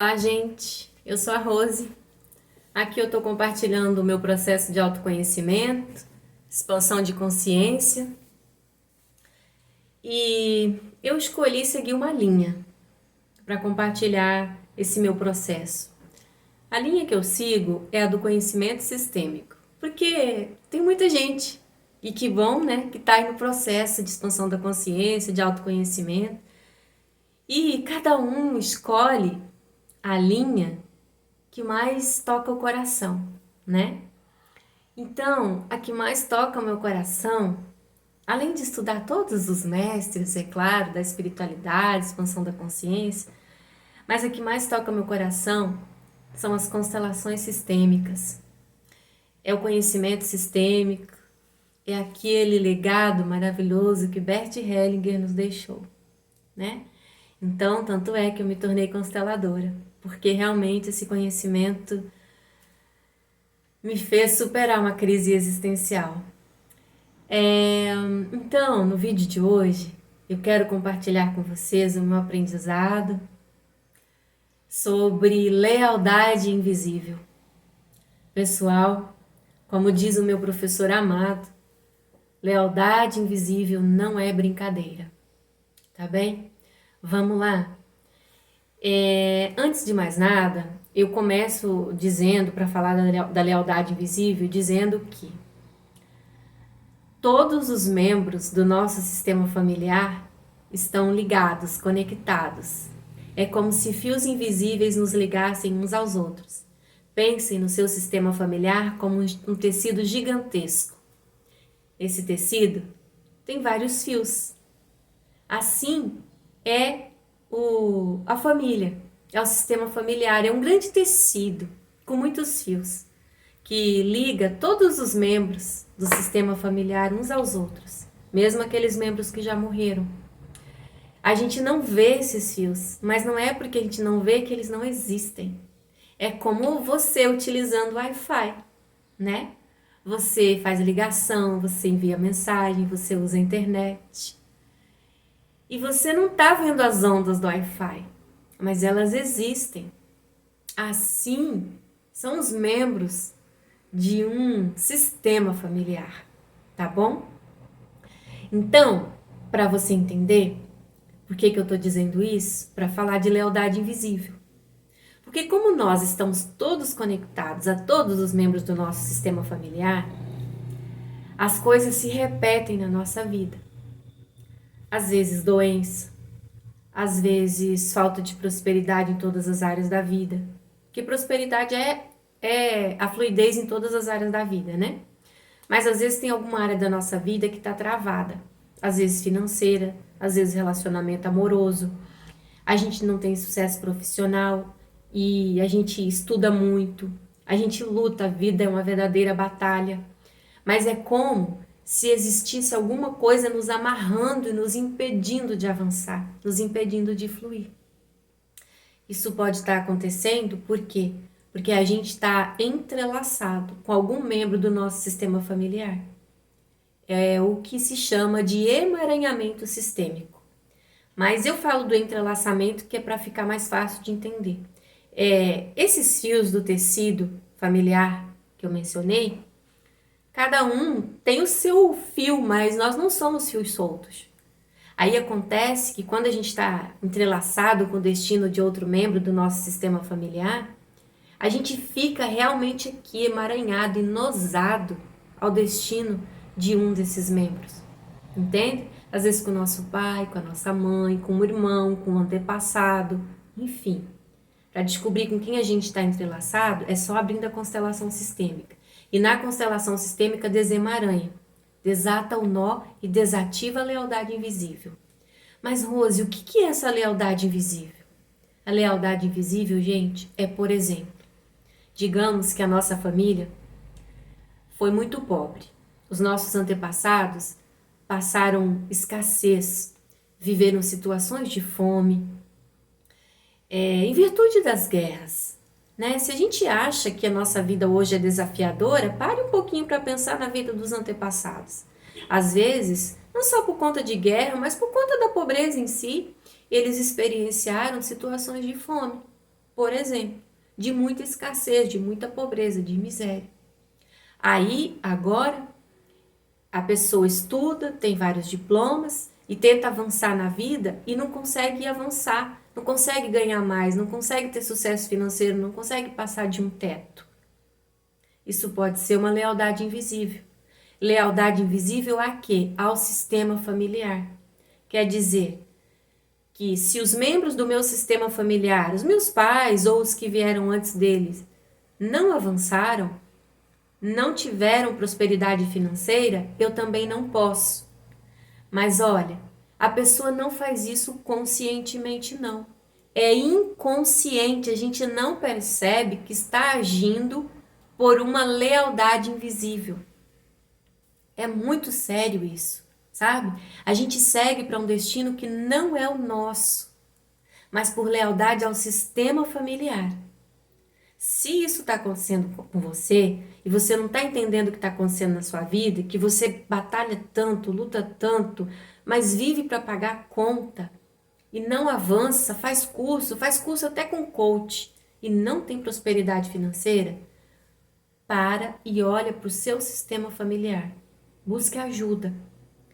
Olá, gente. Eu sou a Rose. Aqui eu estou compartilhando o meu processo de autoconhecimento, expansão de consciência. E eu escolhi seguir uma linha para compartilhar esse meu processo. A linha que eu sigo é a do conhecimento sistêmico, porque tem muita gente, e que bom, né, que está aí no processo de expansão da consciência, de autoconhecimento. E cada um escolhe a linha que mais toca o coração, né? Então, a que mais toca o meu coração, além de estudar todos os mestres, é claro, da espiritualidade, expansão da consciência, mas a que mais toca o meu coração são as constelações sistêmicas. É o conhecimento sistêmico, é aquele legado maravilhoso que Bert Hellinger nos deixou, né? Então, tanto é que eu me tornei consteladora, porque realmente esse conhecimento me fez superar uma crise existencial. Então, no vídeo de hoje, eu quero compartilhar com vocês o meu aprendizado sobre lealdade invisível. Pessoal, como diz o meu professor amado, lealdade invisível não é brincadeira, tá bem? Vamos lá. Antes de mais nada, eu começo dizendo, para falar da lealdade invisível, dizendo que todos os membros do nosso sistema familiar estão ligados, conectados. É como se fios invisíveis nos ligassem uns aos outros. Pensem no seu sistema familiar como um tecido gigantesco. Esse tecido tem vários fios. Assim é a família, é o sistema familiar, é um grande tecido com muitos fios que liga todos os membros do sistema familiar uns aos outros, mesmo aqueles membros que já morreram. A gente não vê esses fios, mas não é porque a gente não vê que eles não existem. É como você utilizando o Wi-Fi, né? Você faz ligação, você envia mensagem, você usa a internet. E você não está vendo as ondas do Wi-Fi, mas elas existem. Assim, são os membros de um sistema familiar, tá bom? Então, para você entender por que eu estou dizendo isso, para falar de lealdade invisível. Porque como nós estamos todos conectados a todos os membros do nosso sistema familiar, as coisas se repetem na nossa vida. Às vezes doença, às vezes falta de prosperidade em todas as áreas da vida. Porque prosperidade é a fluidez em todas as áreas da vida, né? Mas às vezes tem alguma área da nossa vida que está travada. Às vezes financeira, às vezes relacionamento amoroso. A gente não tem sucesso profissional e a gente estuda muito. A gente luta, a vida é uma verdadeira batalha. Mas é como se existisse alguma coisa nos amarrando e nos impedindo de avançar, nos impedindo de fluir. Isso pode estar acontecendo por quê? Porque a gente está entrelaçado com algum membro do nosso sistema familiar. É o que se chama de emaranhamento sistêmico. Mas eu falo do entrelaçamento que é para ficar mais fácil de entender. Esses fios do tecido familiar que eu mencionei, cada um tem o seu fio, mas nós não somos fios soltos. Aí acontece que quando a gente está entrelaçado com o destino de outro membro do nosso sistema familiar, a gente fica realmente aqui emaranhado e nosado ao destino de um desses membros. Entende? Às vezes com o nosso pai, com a nossa mãe, com o irmão, com o antepassado, enfim. Para descobrir com quem a gente está entrelaçado, é só abrindo a constelação sistêmica. E na constelação sistêmica desemaranha, desata o nó e desativa a lealdade invisível. Mas, Rose, o que é essa lealdade invisível? A lealdade invisível, gente, é, por exemplo, digamos que a nossa família foi muito pobre. Os nossos antepassados passaram escassez, viveram situações de fome, em virtude das guerras. Né? Se a gente acha que a nossa vida hoje é desafiadora, pare um pouquinho para pensar na vida dos antepassados. Às vezes, não só por conta de guerra, mas por conta da pobreza em si, eles experienciaram situações de fome. por exemplo, de muita escassez, de muita pobreza, de miséria. Aí, agora, a pessoa estuda, tem vários diplomas e tenta avançar na vida e não consegue avançar, não consegue ganhar mais, não consegue ter sucesso financeiro, não consegue passar de um teto. Isso pode ser uma lealdade invisível. Lealdade invisível a quê? Ao sistema familiar. Quer dizer que se os membros do meu sistema familiar, os meus pais ou os que vieram antes deles, não avançaram, não tiveram prosperidade financeira, eu também não posso. Mas olha, a pessoa não faz isso conscientemente, não. É inconsciente, a gente não percebe que está agindo por uma lealdade invisível. É muito sério isso, sabe? A gente segue para um destino que não é o nosso, mas por lealdade ao sistema familiar. Se isso está acontecendo com você e você não está entendendo o que está acontecendo na sua vida, que você batalha tanto, luta tanto, mas vive para pagar a conta e não avança, faz curso até com coach e não tem prosperidade financeira, para e olha para o seu sistema familiar. Busque ajuda.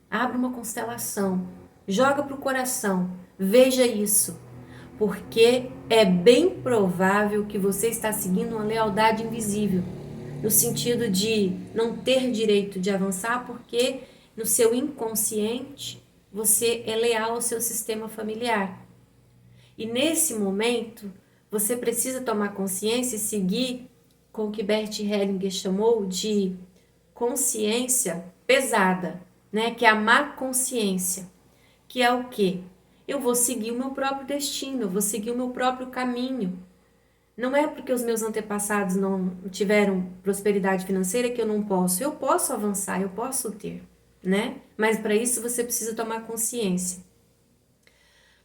Abra uma constelação. Joga para o coração. Veja isso. Porque é bem provável que você está seguindo uma lealdade invisível, no sentido de não ter direito de avançar porque no seu inconsciente você é leal ao seu sistema familiar. E nesse momento você precisa tomar consciência e seguir com o que Bert Hellinger chamou de consciência pesada, né? Que é a má consciência, que é o quê? Eu vou seguir o meu próprio destino, eu vou seguir o meu próprio caminho. Não é porque os meus antepassados não tiveram prosperidade financeira que eu não posso. Eu posso avançar, eu posso ter, né? Mas para isso você precisa tomar consciência.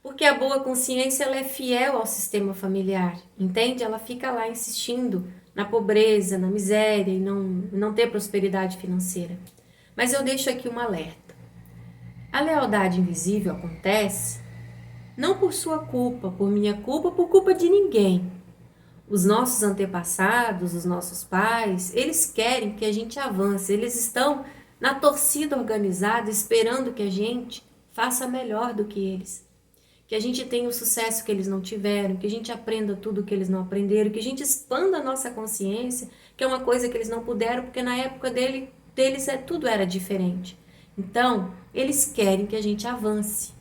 Porque a boa consciência, ela é fiel ao sistema familiar, entende? Ela fica lá insistindo na pobreza, na miséria e não ter prosperidade financeira. Mas eu deixo aqui um alerta. A lealdade invisível acontece não por sua culpa, por minha culpa, por culpa de ninguém. Os nossos antepassados, os nossos pais, eles querem que a gente avance, eles estão na torcida organizada esperando que a gente faça melhor do que eles. Que a gente tenha o sucesso que eles não tiveram, que a gente aprenda tudo que eles não aprenderam, que a gente expanda a nossa consciência, que é uma coisa que eles não puderam, porque na época deles tudo era diferente. Então, eles querem que a gente avance.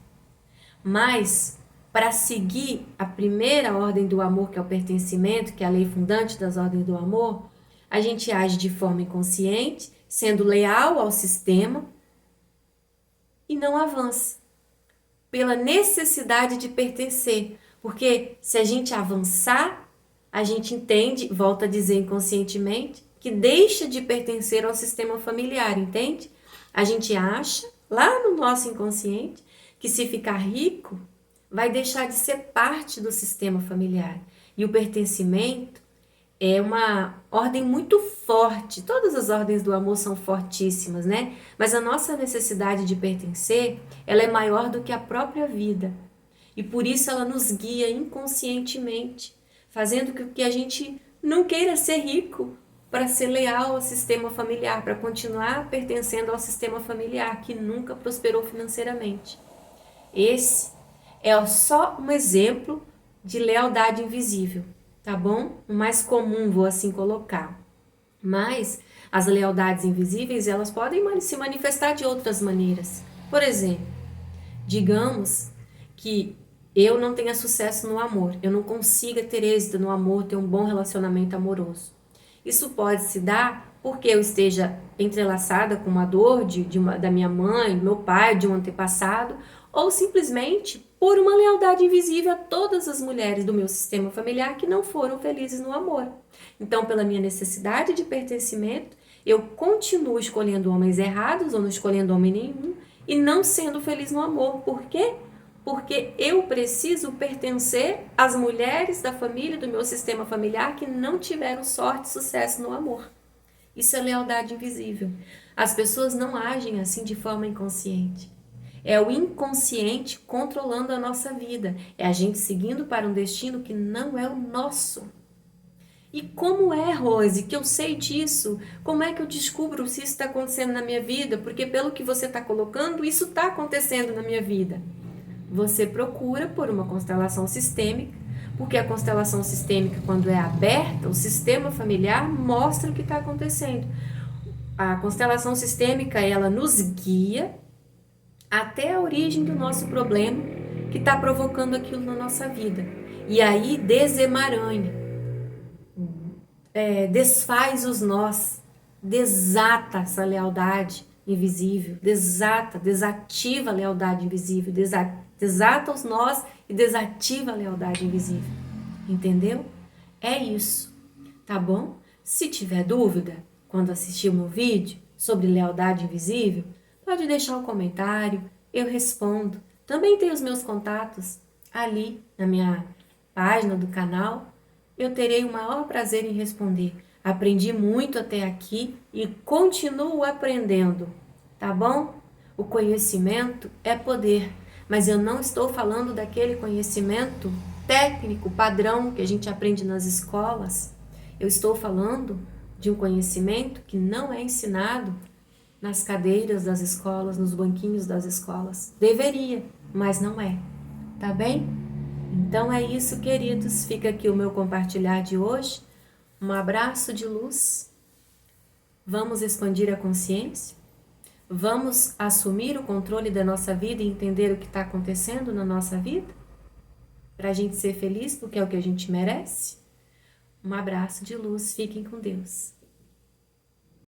Mas, para seguir a primeira ordem do amor, que é o pertencimento, que é a lei fundante das ordens do amor, a gente age de forma inconsciente, sendo leal ao sistema e não avança. Pela necessidade de pertencer. Porque se a gente avançar, a gente entende, volta a dizer inconscientemente, que deixa de pertencer ao sistema familiar, entende? A gente acha, lá no nosso inconsciente, que se ficar rico, vai deixar de ser parte do sistema familiar. E o pertencimento é uma ordem muito forte. Todas as ordens do amor são fortíssimas, né? Mas a nossa necessidade de pertencer, ela é maior do que a própria vida. E por isso ela nos guia inconscientemente, fazendo com que a gente não queira ser rico para ser leal ao sistema familiar, para continuar pertencendo ao sistema familiar que nunca prosperou financeiramente. Esse é só um exemplo de lealdade invisível, tá bom? O mais comum, vou assim colocar. Mas as lealdades invisíveis, elas podem se manifestar de outras maneiras. Por exemplo, digamos que eu não tenha sucesso no amor, eu não consiga ter êxito no amor, ter um bom relacionamento amoroso. Isso pode se dar porque eu esteja entrelaçada com uma dor da minha mãe, do meu pai, de um antepassado, ou simplesmente por uma lealdade invisível a todas as mulheres do meu sistema familiar que não foram felizes no amor. Então, pela minha necessidade de pertencimento, eu continuo escolhendo homens errados ou não escolhendo homem nenhum e não sendo feliz no amor. Por quê? Porque eu preciso pertencer às mulheres da família, do meu sistema familiar que não tiveram sorte e sucesso no amor. Isso é lealdade invisível. As pessoas não agem assim de forma inconsciente. É o inconsciente controlando a nossa vida. É a gente seguindo para um destino que não é o nosso. E como é, Rose, que eu sei disso? Como é que eu descubro se isso está acontecendo na minha vida? Porque pelo que você está colocando, isso está acontecendo na minha vida. Você procura por uma constelação sistêmica, porque a constelação sistêmica, quando é aberta, o sistema familiar mostra o que está acontecendo. A constelação sistêmica, ela nos guia até a origem do nosso problema que está provocando aquilo na nossa vida. E aí desemaranha, desfaz os nós, desata essa lealdade invisível, desativa a lealdade invisível, desata os nós e desativa a lealdade invisível. Entendeu? É isso, tá bom? Se tiver dúvida, quando assistir o meu vídeo sobre lealdade invisível, pode deixar um comentário, eu respondo. Também tem os meus contatos ali na minha página do canal. Eu terei o maior prazer em responder. Aprendi muito até aqui e continuo aprendendo, tá bom? O conhecimento é poder, mas eu não estou falando daquele conhecimento técnico, padrão que a gente aprende nas escolas. Eu estou falando de um conhecimento que não é ensinado nas cadeiras das escolas, nos banquinhos das escolas. Deveria, mas não é, tá bem? Então é isso, queridos. Fica aqui o meu compartilhar de hoje. Um abraço de luz. Vamos expandir a consciência. Vamos assumir o controle da nossa vida e entender o que está acontecendo na nossa vida, para a gente ser feliz, porque é o que a gente merece. Um abraço de luz. Fiquem com Deus.